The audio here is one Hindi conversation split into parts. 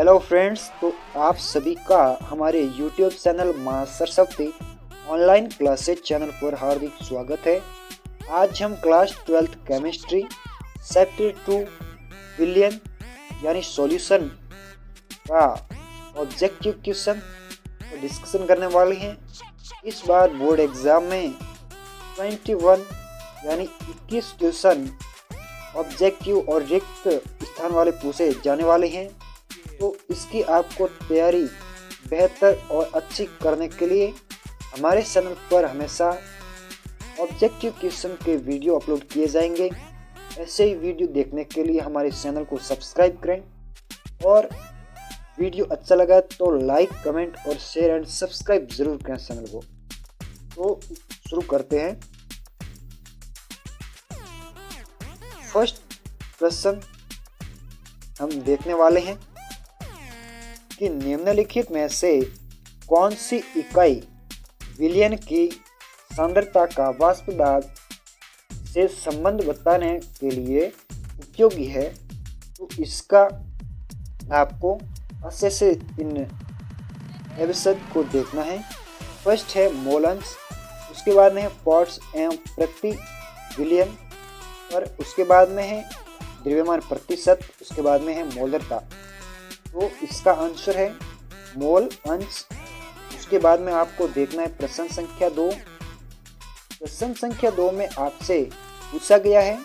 हेलो फ्रेंड्स, तो आप सभी का हमारे यूट्यूब चैनल माँ सरस्वती ऑनलाइन क्लासेज चैनल पर हार्दिक स्वागत है। आज हम क्लास 12th केमिस्ट्री चैप्टर 2 विलियन यानी सॉल्यूशन का ऑब्जेक्टिव क्वेश्चन को डिस्कशन करने वाले हैं। इस बार बोर्ड एग्जाम में 21 यानी 21 क्वेश्चन ऑब्जेक्टिव और रिक्त स्थान वाले पूछे जाने वाले हैं। तो इसकी आपको तैयारी बेहतर और अच्छी करने के लिए हमारे चैनल पर हमेशा ऑब्जेक्टिव क्वेश्चन के वीडियो अपलोड किए जाएंगे। ऐसे ही वीडियो देखने के लिए हमारे चैनल को सब्सक्राइब करें और वीडियो अच्छा लगा तो लाइक, कमेंट और शेयर एंड सब्सक्राइब जरूर करें चैनल को। तो शुरू करते हैं। फर्स्ट क्वेश्चन हम देखने वाले हैं कि निम्नलिखित में से कौन सी इकाई विलयन की सांद्रता का वाष्प दाब से संबंध बताने के लिए उपयोगी है। तो इसका आपको अच्छे से इन एपिसोड को देखना है। फर्स्ट है मोल अंश, उसके बाद में है पार्ट्स एवं प्रति विलयन, और उसके बाद में है द्रव्यमान प्रतिशत, उसके बाद में है मोलरता। तो इसका आंसर है मोल अंश। उसके बाद में आपको देखना है प्रश्न संख्या 2। प्रश्न संख्या 2 में आपसे पूछा गया है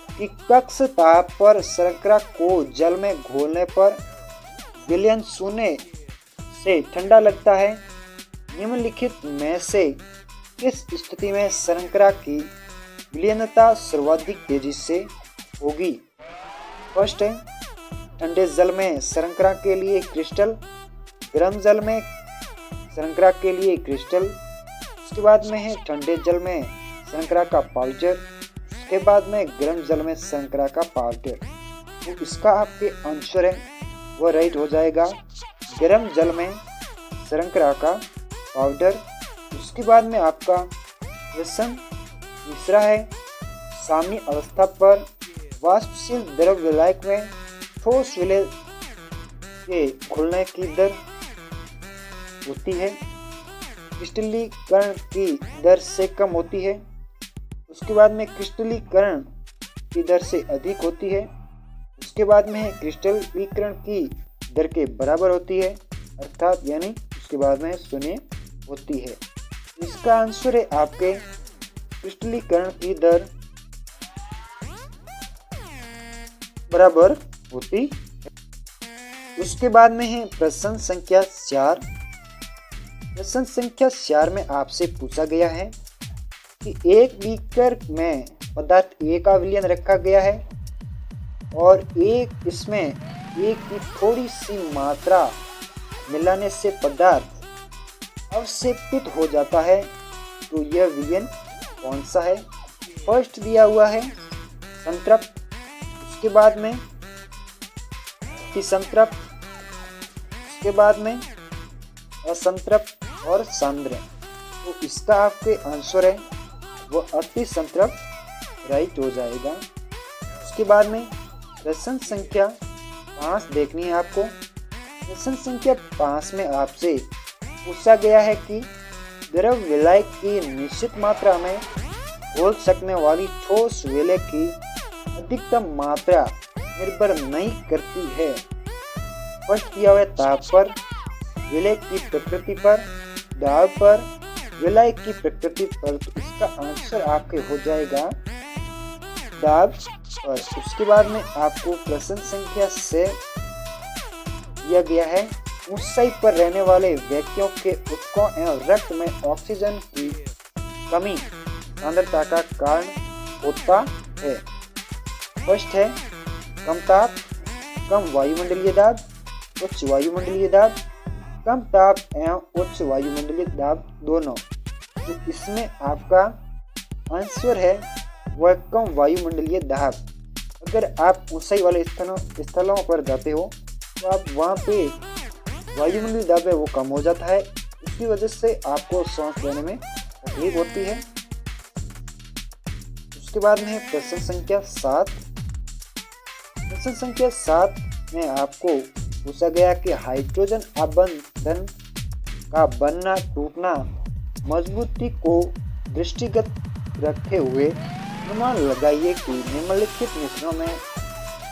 कि कक्ष ताप पर शर्करा को जल में घोलने पर विलयन शून्य से ठंडा लगता है। निम्नलिखित में से किस स्थिति में शर्करा की विलयनता सर्वाधिक तेजी से होगी? फर्स्ट है ठंडे जल में शर्करा के लिए क्रिस्टल, गर्म जल में शर्करा के लिए क्रिस्टल, उसके बाद में है ठंडे जल में शर्करा का पाउडर, उसके बाद में गर्म जल में शर्करा का पाउडर। तो इसका आपके आंसर है वो राइट हो जाएगा गर्म जल में शर्करा का पाउडर। उसके बाद में आपका प्रश्न तीसरा है सामान्य अवस्था पर वाष्पशील द्रव विलायक में ठोस विलय के घुलने की दर होती है, क्रिस्टलीकरण की दर से कम होती है। उसके बाद में क्रिस्टलीकरण की दर से अधिक होती है। उसके बाद में है क्रिस्टलीकरण की दर के बराबर होती है, अर्थात यानी उसके बाद में शून्य होती है। इसका आंसर है आपके क्रिस्टलीकरण की दर बराबर होती है। उसके बाद में है प्रश्न संख्या 4। प्रश्न संख्या 4 में आपसे पूछा गया है कि एक बीकर में पदार्थ A का विलयन रखा गया है और इसमें एक की थोड़ी सी मात्रा मिलाने से पदार्थ अवक्षेपित हो जाता है। तो यह विलयन कौन सा है? फर्स्ट दिया हुआ है संतृप्त, उसके बाद में संतृप्त, उसके बाद में असंतृप्त और सांद्र। तो इसका आपके आंसर है वो अति संतृप्त राइट हो जाएगा। उसके बाद में प्रश्न संख्या 5 देखनी है आपको। प्रश्न संख्या 5 में आपसे पूछा गया है कि द्रव विलायक की निश्चित मात्रा में घोल सकने वाली ठोस विलय की अधिकतम मात्रा निर्भर नहीं करती है। फर्स्ट दिया हुआ है ताप पर, विलय की प्रकृति पर, दाब पर, विलय की प्रकृति पर। तो इसका आंसर आपके हो जाएगा दाब पर। उसके बाद में आपको प्रश्न संख्या 6 दिया गया है ऊंचाई पर रहने वाले व्यक्तियों के ऊतकों एवं रक्त में ऑक्सीजन की कमी सांद्रता का कारण होता है। फर्स्ट है कम ताप, कम वायुमंडलीय दाब, उच्च वायुमंडलीय दाब, कम ताप एवं उच्च वायुमंडलीय दाब दोनों। तो इसमें आपका आंसर है वह कम वायुमंडलीय दाब। अगर आप ऊंचाई वाले स्थलों पर जाते हो तो आप वहाँ पे वायुमंडलीय दाब है वो कम हो जाता है, इसकी वजह से आपको सांस लेने में तकलीफ होती है। उसके बाद में प्रश्न संख्या 7। प्रश्न संख्या 7 में आपको पूछा गया कि हाइड्रोजन आबंधन का बनना टूटना मजबूती को दृष्टिगत रखते हुए अनुमान लगाइए कि निम्नलिखित मिश्रणों में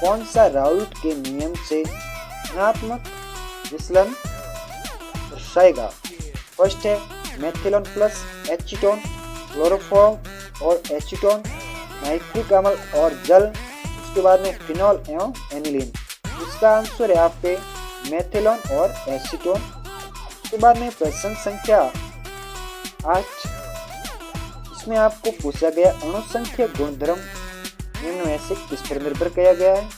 कौन सा राउल्ट के नियम से धनात्मक विचलन दर्शाएगा। फर्स्ट है मेथिलोन प्लस एसीटोन, क्लोरोफॉर्म और एसीटोन, नाइट्रिक अम्ल और जल, उसके बाद में फिनॉल एवं एनिलीन। इसका आंसर है आपके मेथिलोन और एसीटोन। उसके बाद में प्रश्न संख्या 8, इसमें आपको पूछा गया अणु संख्या गुणधर्म निम्न में से किस पर निर्भर किया गया है।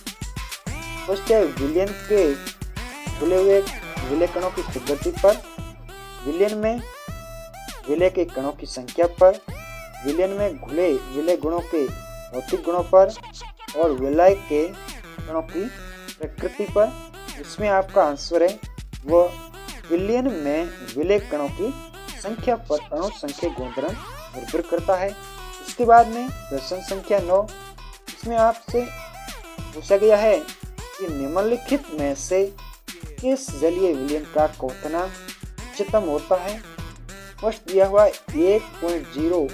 फर्स्ट है विलयन के घुले हुए विलय कणों की प्रकृति पर, विलयन में विलय के कणों की संख्या पर, विलयन में घुले विलय गुणों के भौतिक गुणों पर और विलय के कणों की प्रकृति पर। इसमें आपका आंसर है वो विलयन में विलय कणों की संख्या पर अणु संख्या गुणधर्म निर्भर करता है। इसके बाद में प्रश्न संख्या 9, इसमें आपसे पूछा गया है कि निम्नलिखित में से किस जलीय विलयन का क्वथना उच्चतम होता है। फर्स्ट दिया हुआ 1.0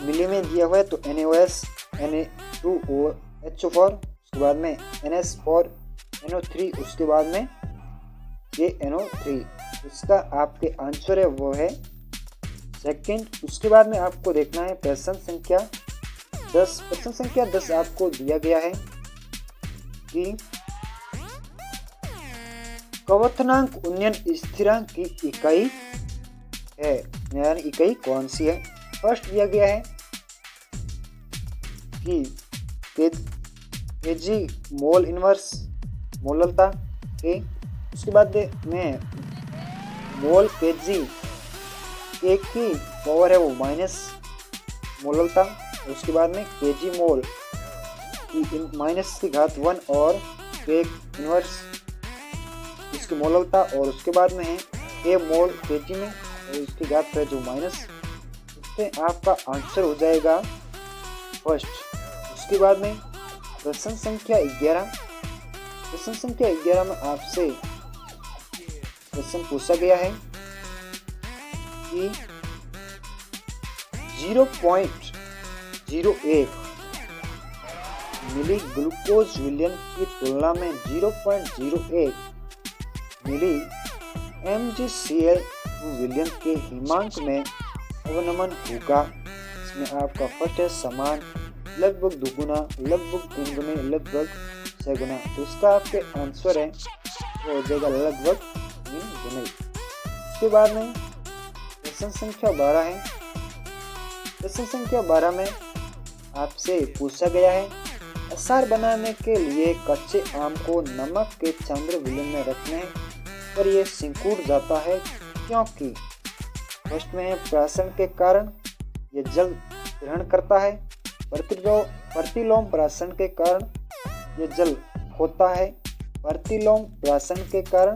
मिली में दिया हुआ है तो NaOH, Na2HO4, उसके बाद में NH4, NO3, उसके बाद में KNO3। इसका आपके आंसर है वो है सेकंड। उसके बाद में आपको देखना है प्रश्न संख्या 10। प्रश्न संख्या 10 आपको दिया गया है कि क्वथनांक उन्नयन स्थिरांक की इकाई है, यानी इकाई कौन सी है। फर्स्ट दिया गया है कि केजी मोल इनवर्स मोललता के, उसके बाद में मोल केजी के की पावर है वो माइनस मोललता, उसके बाद में केजी मोल की माइनस की घात 1 और के इनवर्स इसकी मोललता, और उसके बाद में है ए मोल केजी में और इसकी घात है जो माइनस। इससे आपका आंसर हो जाएगा फर्स्ट। उसके बाद में प्रश्न संख्या 11। प्रश्न संख्या 11 में आपसे प्रश्न पूछा गया है कि 0.01 मिली ग्लूकोज विलयन की तुलना में 0.01 मिली MgCl विलयन के हिमांक में अवनमन होगा। इसमें आपका फर्स्ट है समान, लगभग दुगुना, लगभग 3 गुने, लगभग 6 गुना। तो इसका आपके आंसर है वो हो जाएगा लगभग 3 गुने। उसके बाद में प्रश्न संख्या 12 है। प्रश्न संख्या 12 में आपसे पूछा गया है अचार बनाने के लिए कच्चे आम को नमक के चंद्र विलयन में रखने पर यह सिकुड़ जाता है क्योंकि। फर्स्ट में है प्राशन के कारण यह जल ग्रहण करता है, प्रतिलोम प्राशन के कारण यह जल होता है, प्रतिलोम प्राशन के कारण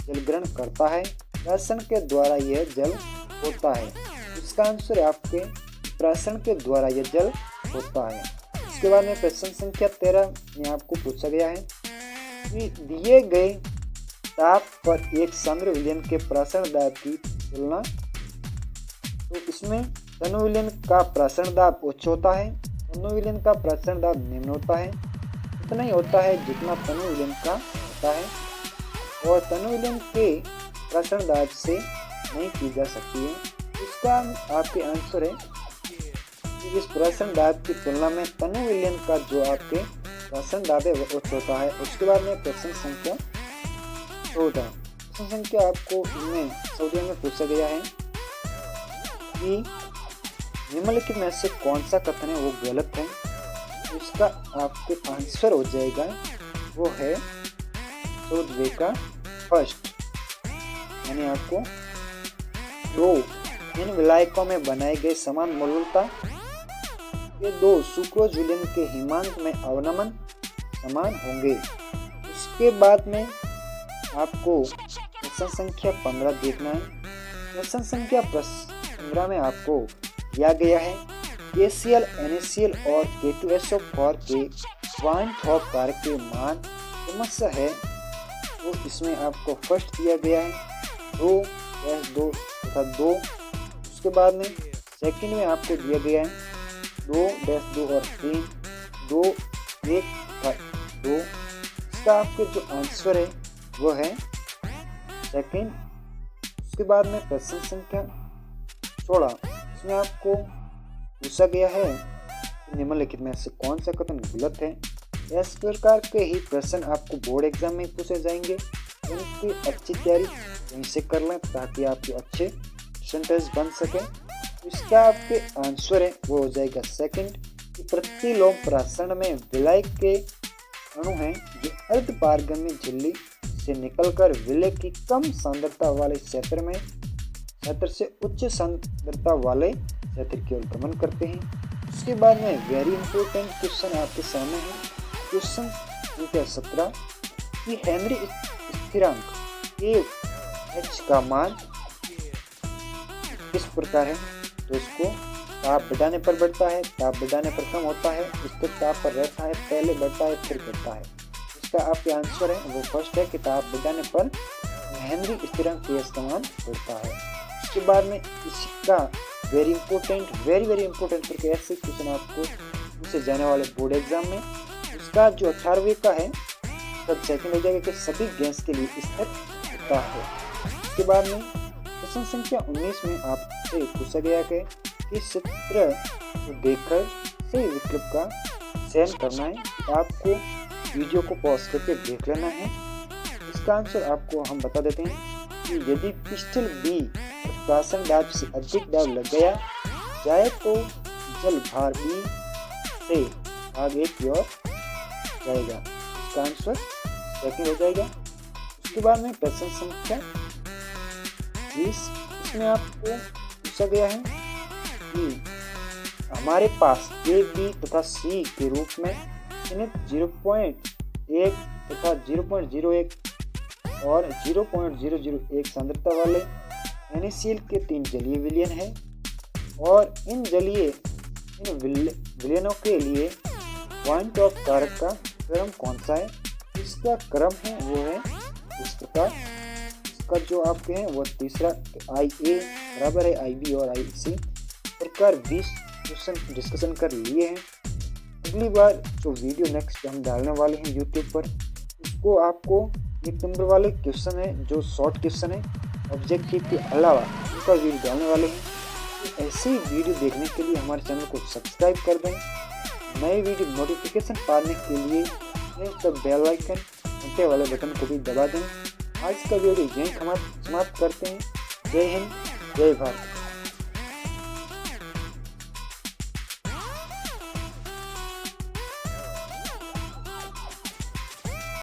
जल ग्रहण करता है, प्राशन के द्वारा यह जल होता है। इसका आंसर है आपके प्राशन के द्वारा यह जल होता है। इसके बाद में प्रश्न संख्या 13 में आपको पूछा गया है कि दिए गए ताप पर एक सांद्र विलयन के प्राशन दाब की तुलना। तो इसमें तनु विलयन का प्राशन दाब उच्च होता है, तनु विलयन का प्राशन दाब निम्न होता है। इतना ही होता है जितना तनु विलयन का होता है, और तनु विलयन के प्राशन दाब से नहीं की जा सकती है। इसका आपके आंसर है कि इस प्राशन दाब की तुलना में तनु विलयन का जो आपके प्राशन दाब है वो उच्च होता है। उसके बाद में प्रश्न संख्या 14। प्रश्न संख्या आपको इनमें सऊदी में पूछा गया है कि निम्नलिखित में से कौन सा कथन है वो गलत है। इसका आपके आंसर हो जाएगा वो है चौदहवें का फर्स्ट, यानी आपको दो इन विलायकों में बनाए गए समान मोलुलता ये दो सुक्रोज विलयन के हिमांक में अवनमन समान होंगे। उसके बाद में आपको प्रश्न संख्या 15 देखना है। प्रश्न संख्या 15 में आपको दिया गया है KCl, NaCl और K2SO4 के पॉइंट ऑफ कारक के मान। समस्या है तो इसमें आपको फर्स्ट दिया गया है 2-2 तथा 2। उसके बाद में सेकंड में आपको दिया गया है 2-2 और 3, 2, 1 तथा 2। इसका आपके जो आंसर है वो है सेकंड। उसके बाद में प्रश्न संख्या 16, इसमें आपको पूछा गया है निम्नलिखित में से कौन सा कथन गलत है। इस प्रकार के ही प्रश्न आपको बोर्ड एग्जाम में पूछे जाएंगे। उनकी अच्छी तैयारी यहीं से कर लें ताकि आपके अच्छे परसेंटेज बन सके। इसका आपके आंसर है वो हो जाएगा सेकंड। प्रतिलोम प्राशन में विलय के अणु हैं जो अर्धपारगम्य झिल्ली से निकलकर विलय की कम सांद्रता वाले क्षेत्र से उच्च सांद्रता वाले क्षेत्र की ओर गमन करते हैं। उसके बाद में वेरी इंपॉर्टेंट क्वेश्चन आपके सामने है। क्वेश्चन संख्या 17 कि हेनरी स्थिरांक एच का मान किस प्रकार है। तो इसको ताप बढ़ाने पर बढ़ता है, ताप बढ़ाने पर कम होता है, स्थिर ताप पर रहता है, पहले बढ़ता है फिर घटता है। इसका आपके आंसर है वो फर्स्ट है कि ताप बढ़ाने पर हेनरी स्थिरांक एच का मान बढ़ता है। उसके बाद में इसका वेरी इंपॉर्टेंट करके ऐसे क्वेश्चन आपको पूछे जाने वाले बोर्ड एग्जाम में। उसका जो 18वें का है तब सेकंड हो जाएगा कि सभी गैस के लिए स्थिर होता है। उसके बाद में प्रश्न संख्या 19 में आपसे पूछा गया है कि चित्र को देखकर सही विकल्प का चयन करना है। आपको वीडियो को पॉज करके देख लेना है। इसका आंसर आपको हम बता देते हैं कि यदि पिस्टल बी प्राशन दाब से अधिक दाब लग गया जाए तो जल भार बी से भाग एक की ओर जाएगा। इसका आंसर सेकंड हो जाएगा। उसके बाद में प्रश्न संख्या 20, इसमें आपको पूछा गया है कि हमारे पास ए बी तथा सी के रूप में चिन्हित 0.1 तथा 0.01 और 0.001 सांद्रता वाले NaCl के 3 जलीय विलयन है और इन विलयनों के लिए पॉइंट ऑफ कारक का क्रम कौन सा है। इसका क्रम है वो है इस प्रकार। इसका जो आपके हैं वो तीसरा IA बराबर है IB और IC प्रकार 20 क्वेश्चन डिस्कशन कर लिए हैं। अगली बार जो वीडियो नेक्स्ट हम डालने वाले हैं YouTube पर, उसको आपको 1 नंबर वाले क्वेश्चन है जो शॉर्ट क्वेश्चन है ऑब्जेक्टिव के अलावा उनका वीडियो डालने वाले हैं। तो ऐसे ही वीडियो देखने के लिए हमारे चैनल को सब्सक्राइब कर दें। नए वीडियो नोटिफिकेशन पाने के लिए बेल आइकन घंटे वाले बटन को भी दबा दें। आज का वीडियो यहीं समाप्त करते हैं। जय हिंद, जय भारत।